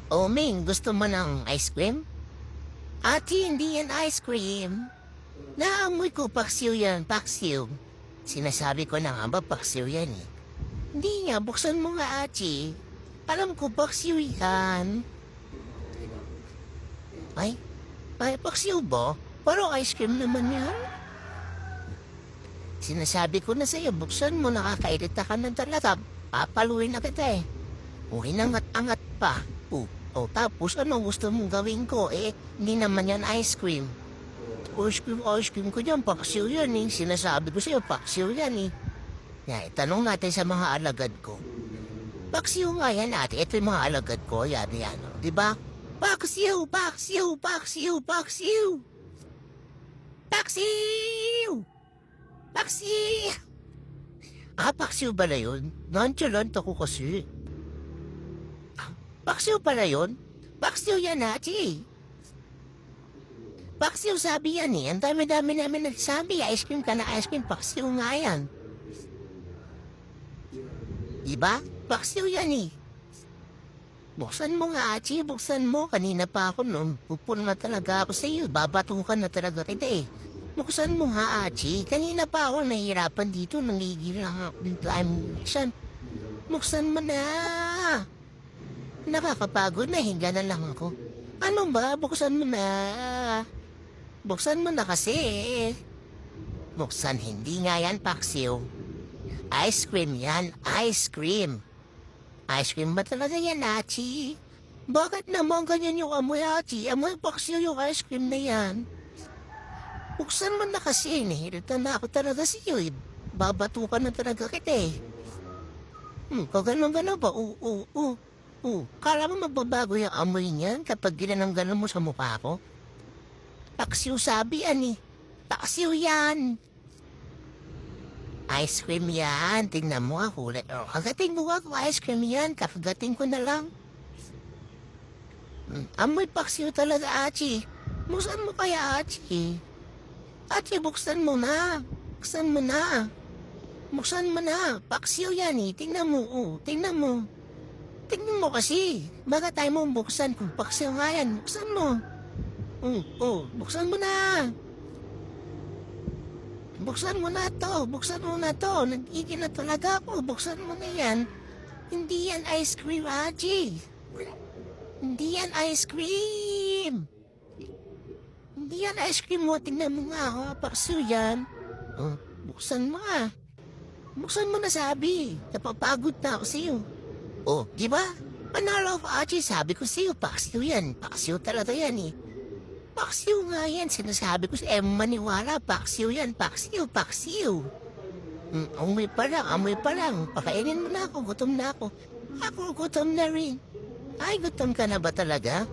O Ming, gusto mo ng ice cream? Ate, hindi yan ice cream. Naamoy ko paksiw yan, paksiw. Sinasabi ko na nga ba paksiw yan eh. Hindi nga, buksan mo nga ate. Alam ko paksiw yan. Ay, paksiw ba? Parang ice cream naman yan. Sinasabi ko na sa'yo, buksan mo, nakakairita ka na talaga. Papaluin na kita eh. O hinangat-angat pa. Tapos ano gusto mong gawin ko? Hindi naman yan ice cream. Ice cream ko yan, paksiw yan eh. Sinasabi ko sa'yo, paksiw yan eh. Tanong natin sa mga alagad ko. Paksiw nga yan ate, ito yung mga alagad ko, yan. Diba? Paksiw, paksiw, paksiw, paksiw. Paksiw! Paksiw! Paksiw ba na yun? Nonchalant ako kasi. Paksiw pala yun? Paksiw yan ate. Paksiw sabi yan eh. Ang dami-dami namin nagsabi. Ice cream ka na ice cream. Paksiw nga yan. Diba? Paksiw yan eh. Buksan mo nga ate. Buksan mo. Kanina pa ako noon. Pupun na talaga ako sa iyo. Babatukan na talaga kita eh. Buksan mo nga ate. Kanina pa ako nahihirapan dito. Nangigil lang ako ng time. Buksan mo na. Nakakapagod na, hinga na lang ako. Ano ba? Buksan mo na. Buksan mo na kasi. Buksan, hindi nga yan, paksiw. Ice cream yan, ice cream. Ice cream ba talaga yan, Achi? Bakit naman ganyan yung amoy, Achi? Amoy paksiw yung ice cream na yan. Buksan mo na kasi, nahirita na ako talaga sa iyo. Babatukan na talaga kita eh. Kung gano'n ba? Kala mo magbabago yung amoy niyan kapag ginananggalan mo sa mukha ko? Paksiw sabi yan eh. Paksiw yan. Ice cream yan. Tingnan mo ako. Kagating mo ako ice cream yan. Kakagating ko na lang. Amoy paksiw talaga, Achi. Buksan mo kaya, Achi. Achi, buksan mo na. Buksan mo na. Buksan mo na. Paksiw yan eh. Tingnan mo. Tingnan mo. Tingnan mo kasi. Baga tayo mo buksan kung paksiw nga yan. Buksan mo. Buksan mo na. Buksan mo na to. Buksan mo na to. Nag-igil na talaga ako. Buksan mo na yan. Hindi yan ice cream, Aji. Hindi yan ice cream. Hindi yan ice cream mo. Tingnan mo nga. Paksiw yan. Buksan mo nga. Buksan mo na sabi. Napapagod na ako sa'yo. Di ba? Panalo ako, Achi. Sabi ko sa'yo, paksiw yan. Paksiw talaga yan eh. Paksiw nga yan. Sinasabi ko sa maniwala. Paksiw yan. Paksiw. Amoy pa lang. Pakainin mo na ako. Gutom na ako. Ako gutom na rin. Ay, gutom ka na ba talaga?